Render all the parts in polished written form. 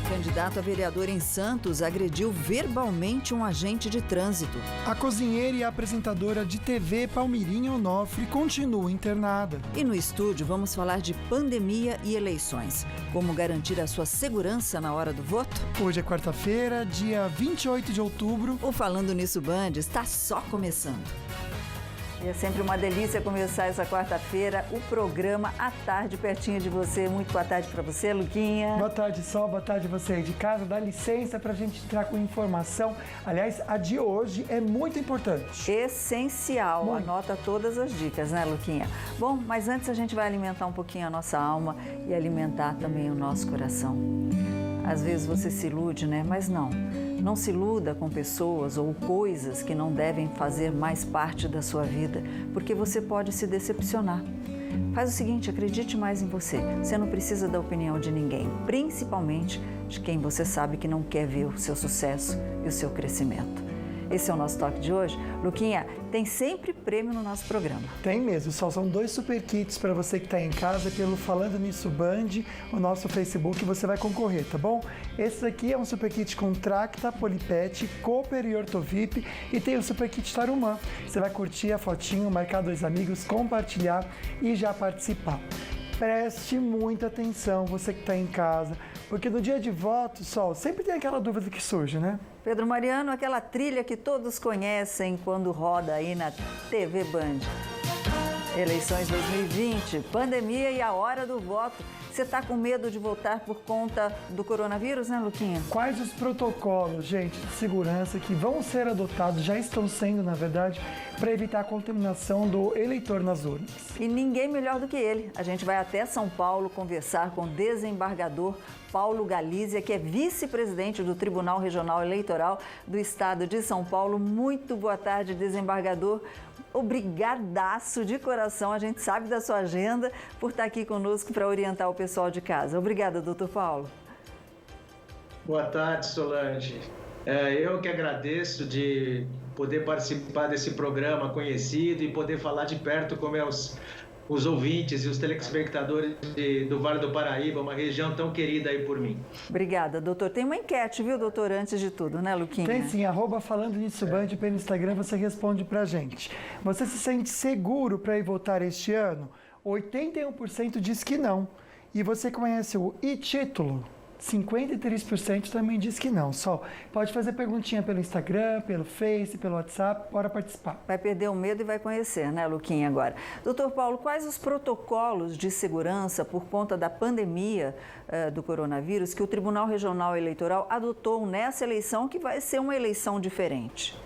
Candidato a vereador em Santos agrediu verbalmente um agente de trânsito. A cozinheira e apresentadora de TV Palmirinha Onofre continua internada. E no estúdio vamos falar de pandemia e eleições. Como garantir a sua segurança na hora do voto? Hoje é quarta-feira, dia 28 de outubro. O Falando Nisso Band está só começando. E é sempre uma delícia começar essa quarta-feira o programa à tarde, pertinho de você. Muito boa tarde para você, Luquinha. Boa tarde, Sol. Boa tarde você aí de casa. Dá licença para a gente entrar com informação. Aliás, a de hoje é muito importante. Essencial. Muito. Anota todas as dicas, né, Luquinha? Bom, mas antes a gente vai alimentar um pouquinho a nossa alma e alimentar também o nosso coração. Às vezes você se ilude, né? Mas não. Não se iluda com pessoas ou coisas que não devem fazer mais parte da sua vida, porque você pode se decepcionar. Faz o seguinte, acredite mais em você. Você não precisa da opinião de ninguém, principalmente de quem você sabe que não quer ver o seu sucesso e o seu crescimento. Esse é o nosso toque de hoje. Luquinha, tem sempre prêmio no nosso programa. Tem mesmo, Sol. São 2 super kits para você que está em casa pelo Falando Nisso Band, o nosso Facebook, você vai concorrer, tá bom? Esse aqui é um super kit com Tracta, Polipet, Cooper e Ortovip e tem o super kit Tarumã. Você vai curtir a fotinho, marcar 2 amigos, compartilhar e já participar. Preste muita atenção, você que está em casa, porque no dia de voto, Sol, sempre tem aquela dúvida que surge, né? Pedro Mariano, aquela trilha que todos conhecem quando roda aí na TV Band. Eleições 2020, pandemia e a hora do voto. Você está com medo de votar por conta do coronavírus, né, Luquinha? Quais os protocolos, gente, de segurança que vão ser adotados, já estão sendo, na verdade, para evitar a contaminação do eleitor nas urnas? E ninguém melhor do que ele. A gente vai até São Paulo conversar com o desembargador Paulo Galizia, que é vice-presidente do Tribunal Regional Eleitoral do Estado de São Paulo. Muito boa tarde, desembargador. Obrigadaço de coração, a gente sabe da sua agenda, por estar aqui conosco para orientar o pessoal de casa. Obrigada, doutor Paulo. Boa tarde, Solange. Eu que agradeço de poder participar desse programa conhecido e poder falar de perto como é os ouvintes e os telespectadores do Vale do Paraíba, uma região tão querida aí por mim. Obrigada, doutor. Tem uma enquete, viu, doutor, antes de tudo, né, Luquinha? Tem sim, @Falando Nisso Band pelo Instagram, você responde pra gente. Você se sente seguro para ir votar este ano? 81% diz que não. E você conhece o e-título? 53% também diz que não. Só pode fazer perguntinha pelo Instagram, pelo Face, pelo WhatsApp, bora participar. Vai perder o medo e vai conhecer, né, Luquinha, agora. Doutor Paulo, quais os protocolos de segurança por conta da pandemia do coronavírus que o Tribunal Regional Eleitoral adotou nessa eleição, que vai ser uma eleição diferente?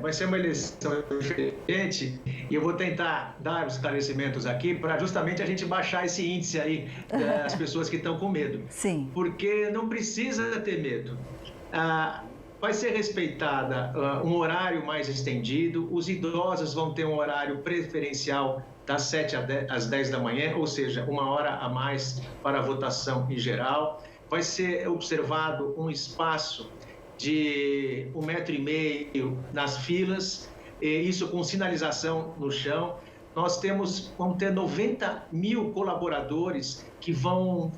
Vai ser uma eleição diferente e eu vou tentar dar os esclarecimentos aqui para justamente a gente baixar esse índice aí das pessoas que estão com medo. Sim. Porque não precisa ter medo. Vai ser respeitada um horário mais estendido, os idosos vão ter um horário preferencial das 7 às 10 da manhã, ou seja, 1 hora a mais para a votação em geral. Vai ser observado um espaço de 1,5 metro nas filas, isso com sinalização no chão. Nós vamos ter 90 mil colaboradores que vão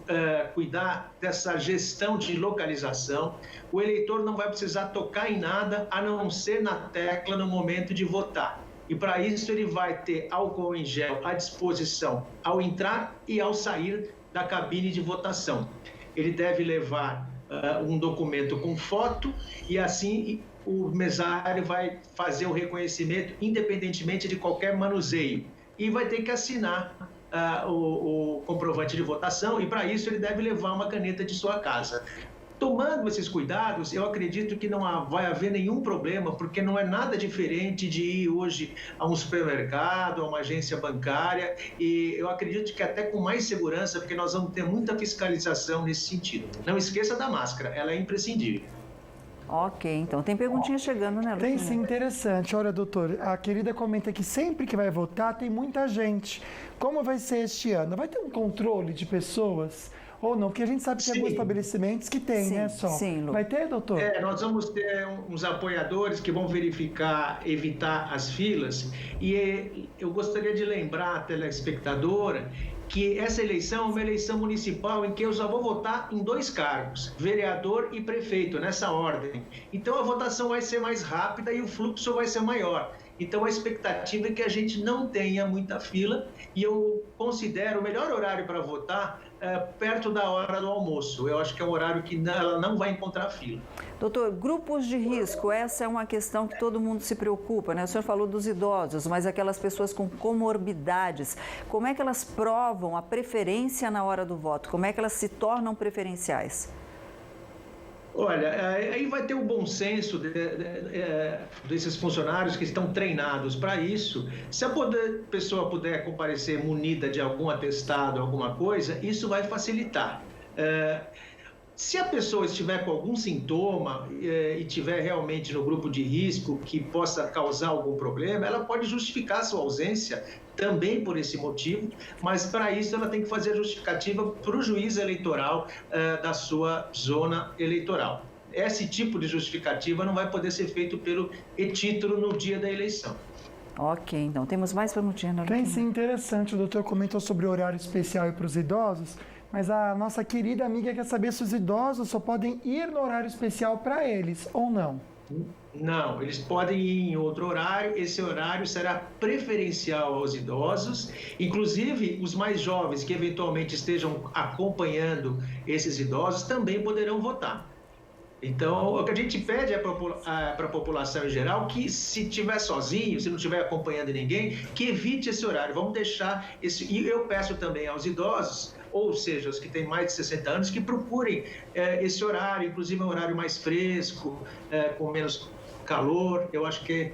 cuidar dessa gestão de localização. O eleitor não vai precisar tocar em nada, a não ser na tecla no momento de votar. E para isso ele vai ter álcool em gel à disposição ao entrar e ao sair da cabine de votação. Ele deve levar um documento com foto e assim o mesário vai fazer o reconhecimento independentemente de qualquer manuseio e vai ter que assinar o comprovante de votação e para isso ele deve levar uma caneta de sua casa. Tomando esses cuidados, eu acredito que não vai haver nenhum problema, porque não é nada diferente de ir hoje a um supermercado, a uma agência bancária, e eu acredito que até com mais segurança, porque nós vamos ter muita fiscalização nesse sentido. Não esqueça da máscara, ela é imprescindível. Ok, então tem perguntinha chegando, né, Luquinha? Tem sim, interessante. Olha, doutor, a querida comenta que sempre que vai votar tem muita gente. Como vai ser este ano? Vai ter um controle de pessoas? Ou não? Porque a gente sabe que tem alguns estabelecimentos que tem, né, Sol? Sim, Lu. Vai ter, doutor? Nós vamos ter uns apoiadores que vão evitar as filas. E eu gostaria de lembrar a telespectadora que essa eleição é uma eleição municipal em que eu só vou votar em 2 cargos, vereador e prefeito, nessa ordem. Então a votação vai ser mais rápida e o fluxo vai ser maior. Então a expectativa é que a gente não tenha muita fila e eu considero o melhor horário para votar perto da hora do almoço. Eu acho que é um horário que ela não vai encontrar fila. Doutor, grupos de risco, essa é uma questão que todo mundo se preocupa, né? O senhor falou dos idosos, mas aquelas pessoas com comorbidades, como é que elas provam a preferência na hora do voto? Como é que elas se tornam preferenciais? Olha, aí vai ter o bom senso desses funcionários que estão treinados para isso. Se a pessoa puder comparecer munida de algum atestado, alguma coisa, isso vai facilitar. Se a pessoa estiver com algum sintoma e estiver realmente no grupo de risco que possa causar algum problema, ela pode justificar sua ausência também por esse motivo, mas para isso ela tem que fazer a justificativa para o juiz eleitoral da sua zona eleitoral. Esse tipo de justificativa não vai poder ser feito pelo e-título no dia da eleição. Ok, então temos mais perguntinhas, né? Tem sim, interessante. O doutor comentou sobre o horário especial para os idosos, mas a nossa querida amiga quer saber se os idosos só podem ir no horário especial para eles ou não. Não, eles podem ir em outro horário, esse horário será preferencial aos idosos, inclusive os mais jovens que eventualmente estejam acompanhando esses idosos também poderão votar. Então, o que a gente pede para a população em geral, que se estiver sozinho, se não estiver acompanhando ninguém, que evite esse horário. Vamos deixar esse... E eu peço também aos idosos, ou seja, os que têm mais de 60 anos, que procurem esse horário, inclusive um horário mais fresco, com menos calor. Eu acho que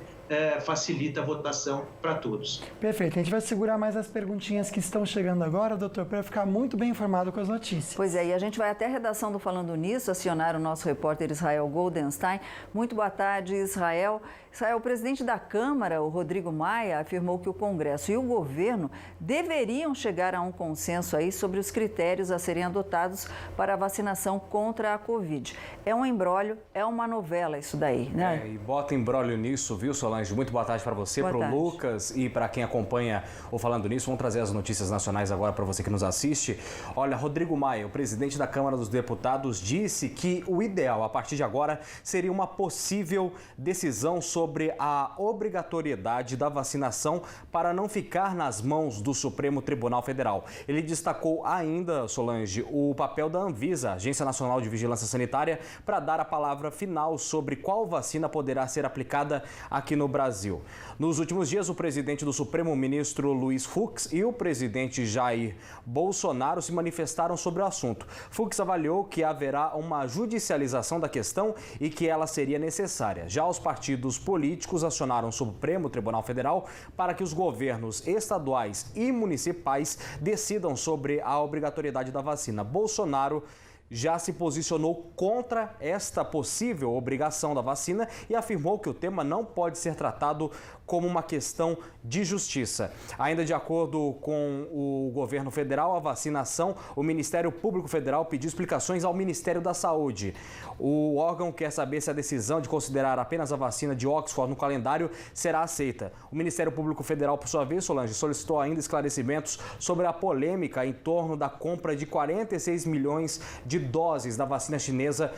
facilita a votação para todos. Perfeito. A gente vai segurar mais as perguntinhas que estão chegando agora, doutor, para ficar muito bem informado com as notícias. Pois é, e a gente vai até a redação do Falando Nisso, acionar o nosso repórter Israel Goldenstein. Muito boa tarde, Israel. Israel, o presidente da Câmara, o Rodrigo Maia, afirmou que o Congresso e o governo deveriam chegar a um consenso aí sobre os critérios a serem adotados para a vacinação contra a Covid. É um imbróglio, é uma novela isso daí, né? E bota imbróglio nisso, viu, Solange? Muito boa tarde para você, para o Lucas e para quem acompanha o Falando Nisso. Vamos trazer as notícias nacionais agora para você que nos assiste. Olha, Rodrigo Maia, o presidente da Câmara dos Deputados, disse que o ideal, a partir de agora, seria uma possível decisão sobre a obrigatoriedade da vacinação para não ficar nas mãos do Supremo Tribunal Federal. Ele destacou ainda, Solange, o papel da Anvisa, Agência Nacional de Vigilância Sanitária, para dar a palavra final sobre qual vacina poderá ser aplicada aqui no Brasil. Nos últimos dias, o presidente do Supremo, ministro Luiz Fux, e o presidente Jair Bolsonaro se manifestaram sobre o assunto. Fux avaliou que haverá uma judicialização da questão e que ela seria necessária. Já os partidos políticos acionaram o Supremo Tribunal Federal para que os governos estaduais e municipais decidam sobre a obrigatoriedade da vacina. Bolsonaro já se posicionou contra esta possível obrigação da vacina e afirmou que o tema não pode ser tratado como uma questão de justiça. Ainda de acordo com o governo federal, a vacinação, o Ministério Público Federal pediu explicações ao Ministério da Saúde. O órgão quer saber se a decisão de considerar apenas a vacina de Oxford no calendário será aceita. O Ministério Público Federal, por sua vez, Solange, solicitou ainda esclarecimentos sobre a polêmica em torno da compra de 46 milhões de doses da vacina chinesa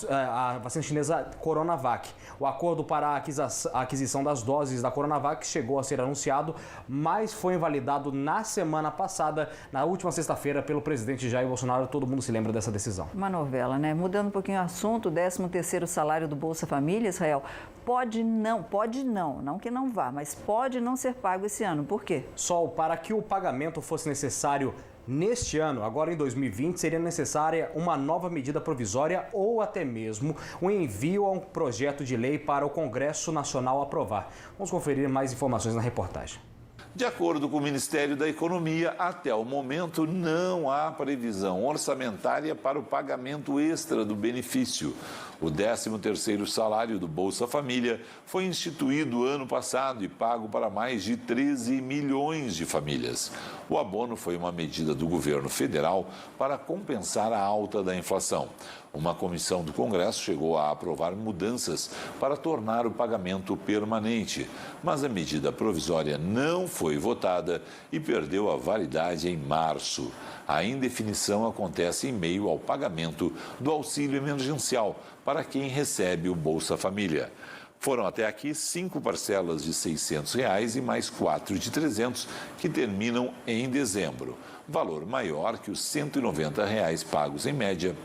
a vacina chinesa Coronavac. O acordo para a aquisição das doses da Coronavac chegou a ser anunciado, mas foi invalidado na semana passada, na última sexta-feira, pelo presidente Jair Bolsonaro. Todo mundo se lembra dessa decisão. Uma novela, né? Mudando um pouquinho o assunto, o 13º salário do Bolsa Família, Israel, pode não que não vá, mas pode não ser pago esse ano. Por quê? Sol, para que o pagamento fosse necessário neste ano, agora em 2020, seria necessária uma nova medida provisória ou até mesmo um envio a um projeto de lei para o Congresso Nacional aprovar. Vamos conferir mais informações na reportagem. De acordo com o Ministério da Economia, até o momento não há previsão orçamentária para o pagamento extra do benefício. O 13º salário do Bolsa Família foi instituído ano passado e pago para mais de 13 milhões de famílias. O abono foi uma medida do governo federal para compensar a alta da inflação. Uma comissão do Congresso chegou a aprovar mudanças para tornar o pagamento permanente, mas a medida provisória não foi foi votada e perdeu a validade em março. A indefinição acontece em meio ao pagamento do auxílio emergencial para quem recebe o Bolsa Família. Foram até aqui 5 parcelas de R$ 600 e mais 4 de R$ 300 que terminam em dezembro. Valor maior que os R$ 190 pagos em média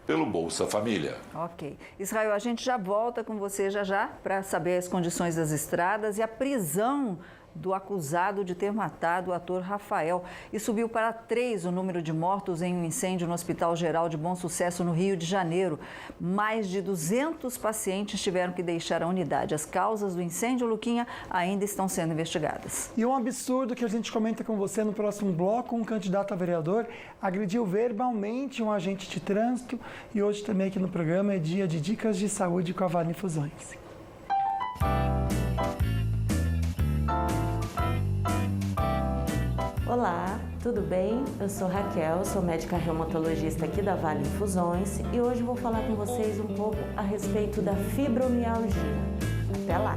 pelo Bolsa Família. Ok. Israel, a gente já volta com você já para saber as condições das estradas e a prisão do acusado de ter matado o ator Rafael. E subiu para 3 o número de mortos em um incêndio no Hospital Geral de Bom Sucesso, no Rio de Janeiro. Mais de 200 pacientes tiveram que deixar a unidade. As causas do incêndio, Luquinha, ainda estão sendo investigadas. E um absurdo que a gente comenta com você no próximo bloco, um candidato a vereador agrediu verbalmente um agente de trânsito. E hoje também aqui no programa é dia de dicas de saúde com a Vale Infusões. Olá, tudo bem? Eu sou Raquel, sou médica reumatologista aqui da Vale Infusões e hoje vou falar com vocês um pouco a respeito da fibromialgia. Até lá!